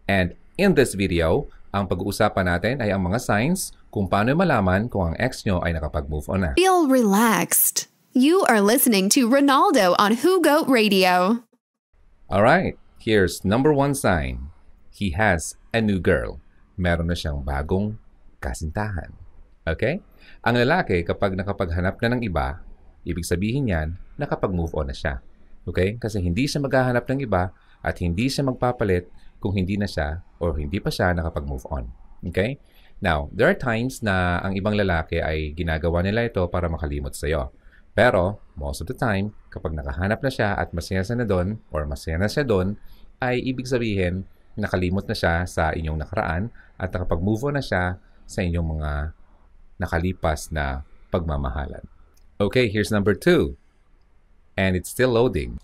And in this video, ang pag-uusapan natin ay ang mga signs kung paano malaman kung ang ex nyo ay nakapag-move on na. Feel relaxed. You are listening to Ronaldo on Who Goat Radio. Alright, here's number 1 sign. He has a new girl. Meron na siyang bagong kasintahan. Okay? Ang lalaki, kapag nakapaghanap na ng iba, ibig sabihin yan, nakapag-move on na siya. Okay? Kasi hindi siya maghahanap ng iba at hindi siya magpapalit kung hindi na siya or hindi pa siya nakapag-move on. Okay? Now, there are times na ang ibang lalaki ay ginagawa nila ito para makalimot sa iyo. Pero, most of the time, kapag nakahanap na siya at masaya na doon or masaya na siya doon, ay ibig sabihin, nakalimot na siya sa inyong nakaraan at nakapag-move on na siya sa inyong mga nakalipas na pagmamahalan. Okay, here's number 2. And it's still loading.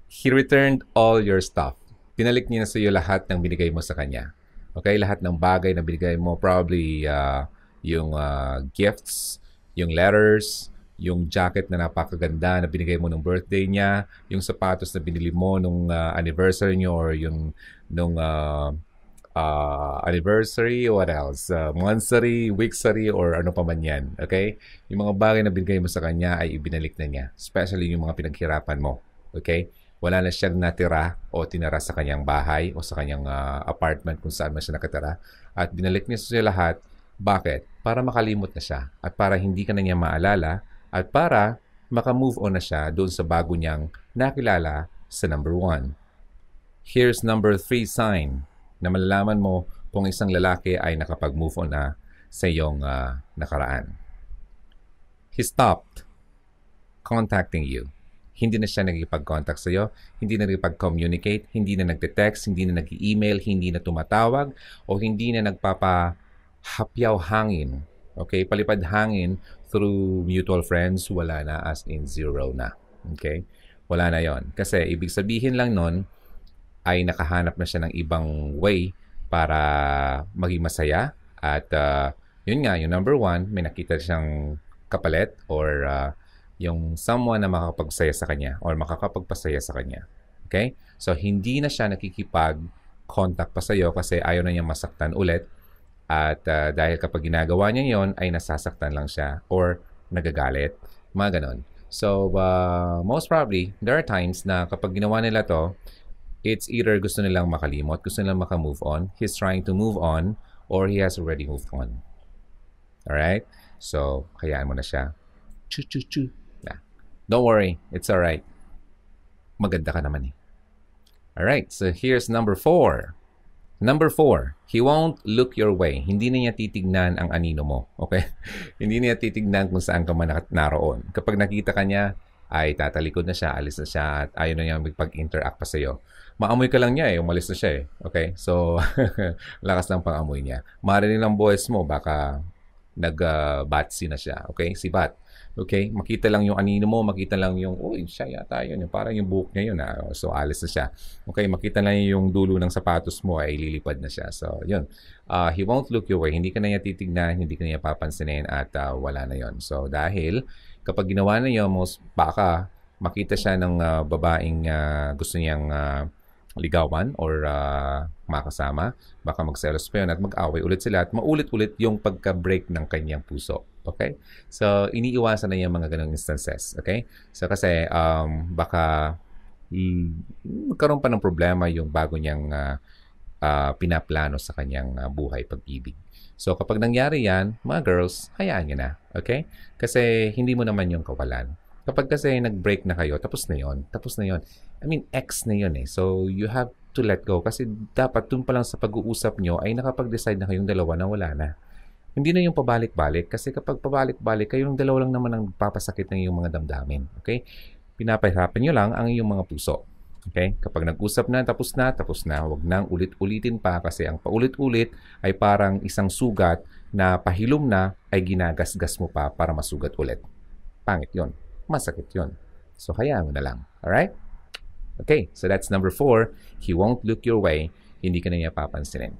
He returned all your stuff. Pinalik niya na sa iyo lahat ng binigay mo sa kanya. Okay, lahat ng bagay na binigay mo, probably yung gifts, yung letters, yung jacket na napakaganda na binigay mo nung birthday niya, yung sapatos na binili mo nung anniversary niyo or yung nung anniversary, what else? Monthsary, weeksary, or ano pa man yan. Okay? Yung mga bagay na binigay mo sa kanya ay ibinalik na niya. Especially yung mga pinaghirapan mo. Okay? Wala na siyang natira o tinara sa kanyang bahay o sa kanyang apartment kung saan man siya nakatira. At binalik niya sa lahat. Bakit? Para makalimot na siya. At para hindi ka na niya maalala. At para maka-move on na siya doon sa bago niyang nakilala sa number 1. Here's number 3 sign na malalaman mo kung isang lalaki ay nakapag-move on na sa iyong nakaraan. He stopped contacting you. Hindi na siya nagkipag-contact sa iyo, hindi na nagkipag-communicate, hindi na nagte-text, hindi na nag-email, hindi na tumatawag, o hindi na nagpapahapyaw hangin. Okay? Palipad hangin through mutual friends, wala na, as in zero na. Okay? Wala na yon. Kasi ibig sabihin lang nun, ay nakahanap na siya ng ibang way para maging masaya. At yun nga, yung number 1, may nakita siyang kapalit or yung someone na makakapagsaya sa kanya or makakapagpasaya sa kanya. Okay? So, hindi na siya nakikipag-contact pa sa iyo kasi ayaw na niya masaktan ulit. At dahil kapag ginagawa niya yon ay nasasaktan lang siya or nagagalit. Mga ganon. So, most probably, there are times na kapag ginawa nila to, it's either gusto nilang makalimot, gusto nilang makamove on, he's trying to move on, or he has already moved on. Alright? So, hayaan mo na siya. Chu-chu-chu. Nah. Don't worry, it's alright. Maganda ka naman eh. Alright, so here's number 4. Number 4, he won't look your way. Hindi na niya titignan ang anino mo. Okay? Hindi niya titignan kung saan ka man naroon. Kapag nakita ka niya, ay tatalikod na siya, alis na siya, at ayaw na niya magpag-interact pa sa iyo. Maamoy ka lang niya eh, umalis na siya eh. Okay? So, lakas ng pang-amoy niya. Marinig ng voice mo, baka nag-batsy na siya. Okay? Si Bat. Okay? Makita lang yung anino mo, makita lang yung, uy, siya yata yun. Parang yung buhok niya yun. So, alis na siya. Okay? Makita lang yung dulo ng sapatos mo, ay lilipad na siya. So, yun. He won't look your way. Hindi ka na niya titignan, hindi ka na niya papansinin, at wala na yun. So, dahil kapag ginawa na yun, baka makita siya ng babaeng gusto niyang ligawan or makasama, baka magselos pa yun at mag-away ulit sila at maulit-ulit yung pagka-break ng kanyang puso. Okay? So, iniiwasan na yung mga ganong instances. Okay? So, kasi baka magkaroon pa ng problema yung bago niyang pinaplano sa kanyang buhay pag-ibig. So, kapag nangyari yan, mga girls, hayaan nyo na. Okay? Kasi hindi mo naman yung kawalan. Kapag kasi nag-break na kayo, tapos na yon. Tapos na yon. I mean, ex na yon eh. So, you have to let go. Kasi dapat dun pa lang sa pag-uusap nyo ay nakapag-decide na kayong dalawa na wala na. Hindi na yung pabalik-balik. Kasi kapag pabalik-balik, kayong dalawa lang naman ang papasakit ng iyong mga damdamin. Okay? Pinapahirapan nyo lang ang iyong mga puso. Okay? Kapag nag-usap na, tapos na. Huwag nang ulit-ulitin pa kasi ang paulit-ulit ay parang isang sugat na pahilom na ay ginagasgas mo pa para masugat ulit. Pangit yon. Masakit yon. So, hayaan mo na lang. Alright? Okay, so that's number 4. He won't look your way. Hindi ka na niya papansinin.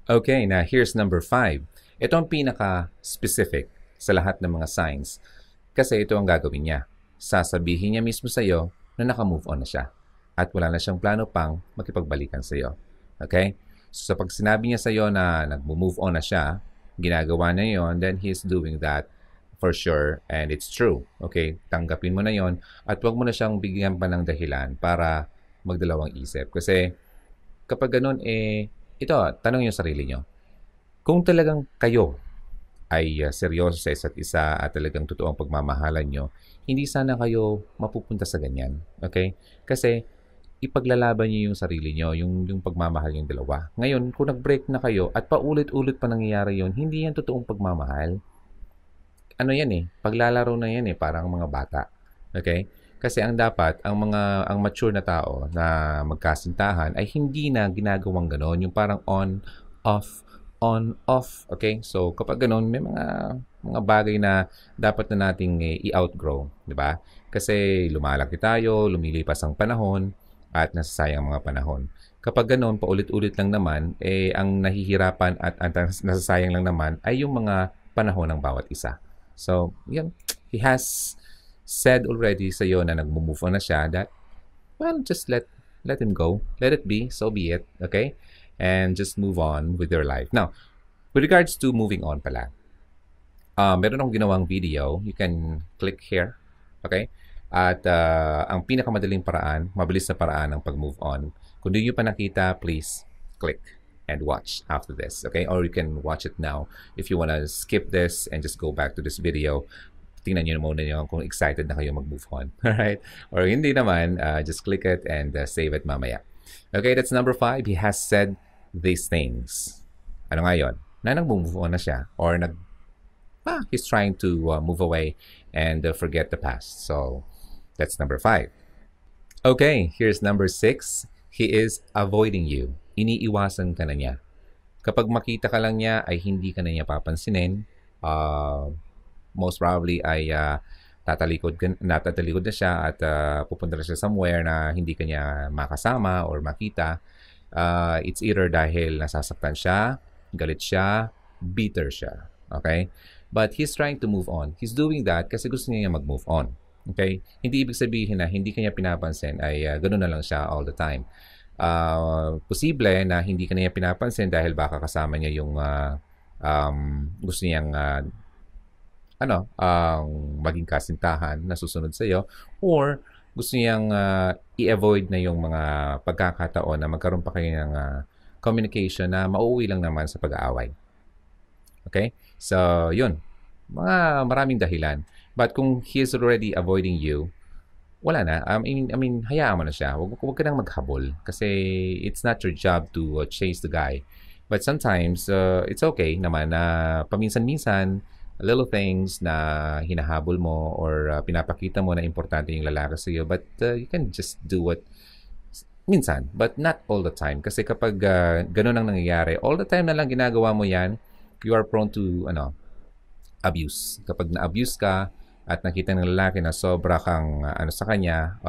Okay, now here's number 5. Ito ang pinaka-specific sa lahat ng mga signs. Kasi ito ang gagawin niya. Sasabihin niya mismo sa iyo na naka-move on na siya. at wala na siyang plano pang makipagbalikan sa iyo. Okay? So, pag sinabi niya sa iyo na nag-move on na siya, ginagawa niya yon, then he's doing that for sure and it's true. Okay? Tanggapin mo na yon at huwag mo na siyang bigyan pa ng dahilan para magdalawang isip. Kasi kapag ganun, ito, tanong yung sarili nyo. Kung talagang kayo ay seryoso sa isa't isa at talagang totoong pagmamahalan nyo, hindi sana kayo mapupunta sa ganyan. Okay? Kasi ipaglalaban nyo yung sarili nyo, yung pagmamahal yung dalawa. Ngayon, kung nag-break na kayo at paulit-ulit pa nangyayari yun, hindi yan totoong pagmamahal. Ano yan paglalaro na yan parang mga bata. Okay? Kasi ang dapat, ang mature na tao na magkasintahan ay hindi na ginagawang ganon, yung parang on, off. Okay? So, kapag ganon, may mga bagay na dapat na nating i-outgrow. Diba? Kasi lumalaki tayo, lumilipas ang panahon, at nasasayang mga panahon. Kapag ganon, paulit-ulit lang naman, ang nahihirapan at nasasayang lang naman ay yung mga panahon ng bawat isa. So, yan. He has said already sa iyo na nag-move on na siya that, well, just let him go. Let it be. So be it. Okay? And just move on with your life. Now, with regards to moving on pala, meron akong ginawang video. You can click here. Okay? At ang pinakamadaling paraan, mabilis na paraan ng pag-move on. Kung di nyo pa nakita, please click and watch after this. Okay? Or you can watch it now if you wanna skip this and just go back to this video. Tingnan nyo muna nyo kung excited na kayo mag-move on. Alright? Or hindi naman, just click it and save it mamaya. Okay, that's number 5. He has said these things. Ano nga yun? Na nag-move on na siya. Or he's trying to move away and forget the past. So, that's number 5. Okay, here's number 6. He is avoiding you. Iniiwasan ka na niya. Kapag makita ka lang niya, ay hindi ka na niya papansinin. Most probably ay tatalikod na siya at pupunta na siya somewhere na hindi ka niya makasama or makita. It's either dahil nasasaktan siya, galit siya, bitter siya. Okay? But he's trying to move on. He's doing that kasi gusto niya mag-move on. Okay? Hindi ibig sabihin na hindi kanya pinapansin ay gano'n na lang siya all the time. Posible na hindi ka niya pinapansin dahil baka kasama niya yung gusto niyang maging kasintahan na susunod sa iyo, or gusto niyang i-avoid na yung mga pagkakataon na magkaroon pa kayo ng communication na mauuwi lang naman sa pag-aaway. Okay? So, yun. Maraming dahilan. But kung he is already avoiding you, wala na. I mean, hayaan mo na siya. Huwag ka nang maghabol. Kasi it's not your job to chase the guy. But sometimes, it's okay naman na paminsan-minsan, little things na hinahabol mo or pinapakita mo na importante yung lalaki sa iyo, but you can just do it minsan, but not all the time. Kasi kapag ganun ang nangyayari, all the time na lang ginagawa mo yan, you are prone to abuse. Kapag na-abuse ka at nakita ng lalaki na sobra kang sa kanya,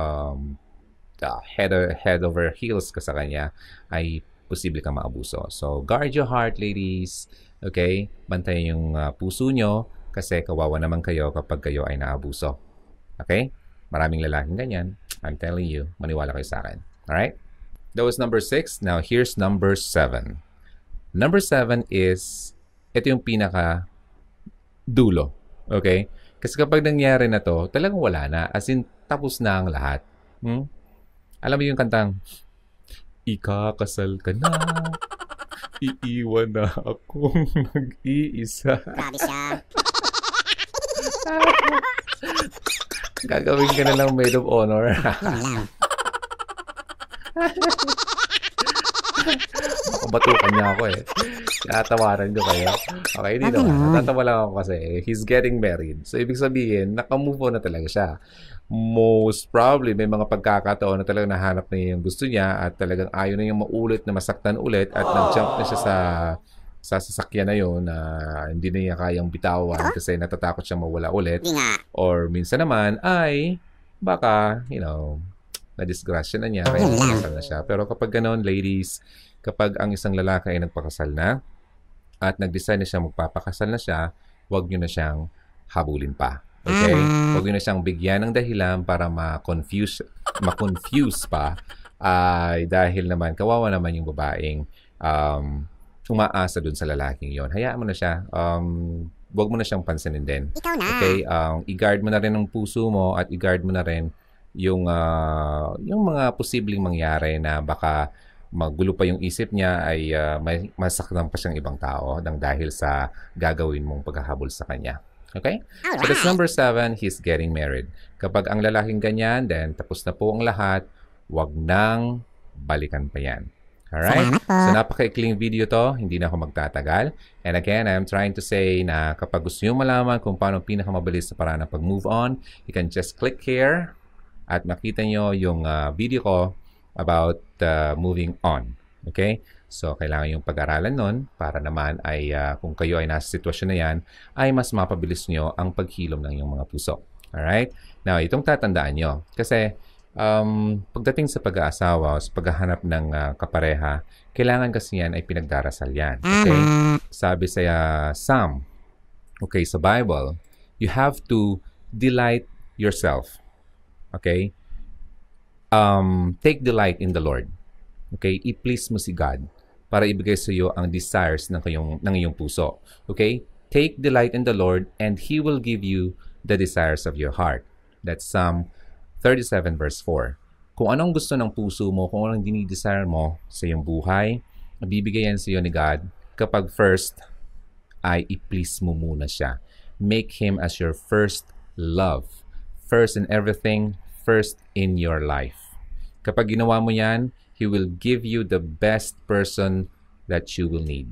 head over heels ka sa kanya, ay posible kang maabuso. So, guard your heart, ladies. Okay? Bantayan yung puso nyo kasi kawawa naman kayo kapag kayo ay naabuso. Okay? Maraming lalaking ganyan. I'm telling you, maniwala kayo sa akin. Alright? That was number 6. Now, here's number 7. Number 7 is, ito yung pinaka dulo. Okay? Kasi kapag nangyari na to, talagang wala na. As in, tapos na ang lahat. Alam mo yung kantang, ikakasal ka na, iiwan na akong nag-iisa. Grabe siya. Gagawin ka na lang maid of honor. Yun lang. Batukan niya ako Tinatawaran ko kayo. Okay, hindi naman. Natatawa lang ako kasi he's getting married. So, ibig sabihin, naka-move on na talaga siya. Most probably, may mga pagkakataon na talagang nahanap na yung gusto niya at talagang ayaw na yung maulit na masaktan ulit at nag-jump na siya sa sasakyan na yun na hindi na niya kayang bitawan kasi natatakot siya mawala ulit. Or minsan naman ay baka, na-disgrasya na niya kaya nagpakasal na siya. Pero kapag ganoon, ladies, kapag ang isang lalaki ay nagpakasal na at nag-decide na siya magpapakasal na siya, huwag nyo na siyang habulin pa. Okay? Huwag nyo na siyang bigyan ng dahilan para ma-confuse ma-confuse pa ay dahil naman kawawa naman yung babaeng umaasa dun sa lalaking yon. Hayaan mo na siya. Huwag mo na siyang pansinin din. Ikaw na. Okay? I-guard mo na rin ang puso mo at i-guard mo na rin yung mga posibleng mangyari na baka magulo pa yung isip niya ay may masaktan pa siyang ibang tao dahil sa gagawin mong paghahabol sa kanya. Okay? So that's number 7, he's getting married. Kapag ang lalaking ganyan, then tapos na po ang lahat, wag nang balikan pa yan. Alright? So napaka-ikling video to, hindi na ako magtatagal. And again, I'm trying to say na kapag gusto nyo malaman kung paano pinakamabilis sa paraan ng pag-move on, you can just click here at makita nyo yung video ko about moving on. Okay? So, kailangan yung pag-aralan nun para naman ay kung kayo ay nasa sitwasyon na yan, ay mas mapabilis nyo ang paghilom ng iyong mga puso. Alright? Now, itong tatandaan nyo. Kasi, pagdating sa pag-aasawa o sa paghahanap ng kapareha, kailangan kasi yan ay pinagdarasal yan. Okay? Sabi sa Psalm, okay, sa Bible, you have to delight yourself. Okay? Take delight in the Lord. Okay? I-please mo si God para ibigay sa iyo ang desires ng iyong puso. Okay? Take delight in the Lord and He will give you the desires of your heart. That's Psalm 37 verse 4. Kung anong gusto ng puso mo, kung anong dinidesire mo sa iyong buhay, bibigay yan sa iyo ni God kapag first ay i-please mo muna siya. Make Him as your first love. First in everything, first in your life. Kapag ginawa mo yan, He will give you the best person that you will need.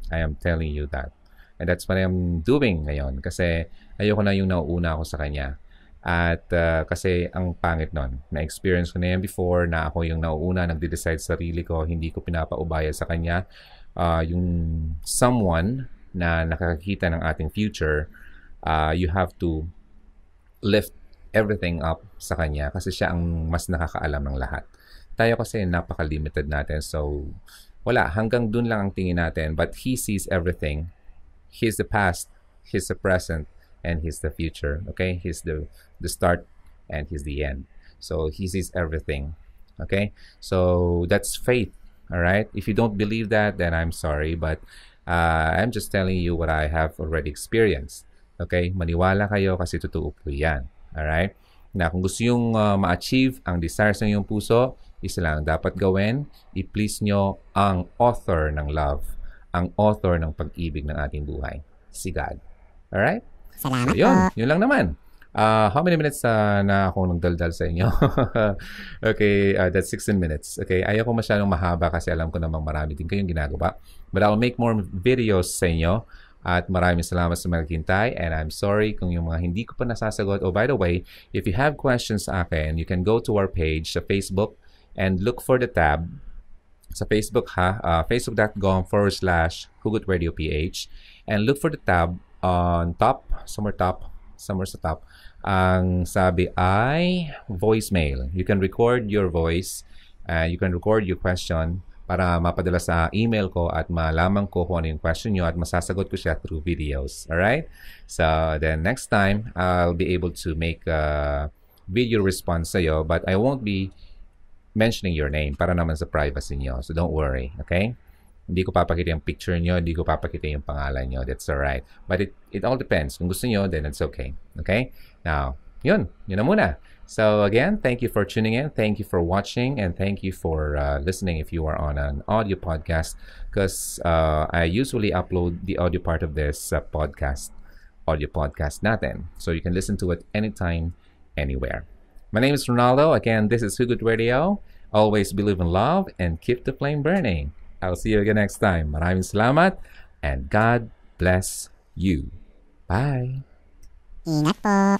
I am telling you that. And that's what I'm doing ngayon. Kasi ayoko na yung nauuna ako sa Kanya. At kasi ang pangit nun. Na-experience ko na yan before na ako yung nauuna, nagde-decide sa sarili ko, hindi ko pinapaubaya sa Kanya. Yung someone na nakakakita ng ating future, you have to lift everything up sa Kanya kasi siya ang mas nakakaalam ng lahat. Tayo kasi napaka-limited natin. So, wala. Hanggang dun lang ang tingin natin. But He sees everything. He's the past, He's the present, and He's the future. Okay? He's the start, and He's the end. So, He sees everything. Okay? So, that's faith. Alright? If you don't believe that, then I'm sorry. But I'm just telling you what I have already experienced. Okay? Maniwala kayo kasi totoo po yan. Alright? Na kung gusto yung ma-achieve ang desires ng iyong puso, isa lang dapat gawin, i-please nyo ang author ng love, ang author ng pag-ibig ng ating buhay, si God. Alright? Salamat So, yun lang naman. How many minutes na ako nagdaldal sa inyo? Okay, that's 16 minutes. Okay, ayaw ko masyadong mahaba kasi alam ko namang marami din kayong ginagawa. But I'll make more videos sa inyo. At maraming salamat sa maghintay. And I'm sorry kung yung mga hindi ko pa nasasagot. Oh, by the way, if you have questions sa akin, you can go to our page sa Facebook and look for the tab sa Facebook facebook.com/HugotRadioPH and look for the tab on top, somewhere sa top. Ang sabi ay voicemail. You can record your voice, you can record your question para mapadala sa email ko at malaman ko kung ano yung question nyo at masasagot ko siya through videos. Alright? So, then next time, I'll be able to make a video response sa'yo but I won't be mentioning your name para naman sa privacy nyo. So, don't worry. Okay? Hindi ko papakita yung picture nyo, hindi ko papakita yung pangalan nyo. That's alright. But it all depends. Kung gusto nyo, then it's okay. Okay? Now, yun na muna. So again, thank you for tuning in. Thank you for watching. And thank you for listening if you are on an audio podcast. Because I usually upload the audio part of this audio podcast natin. So you can listen to it anytime, anywhere. My name is Ronaldo. Again, this is Hugot Radio. Always believe in love and keep the flame burning. I'll see you again next time. Maraming salamat and God bless you. Bye. Ingat po.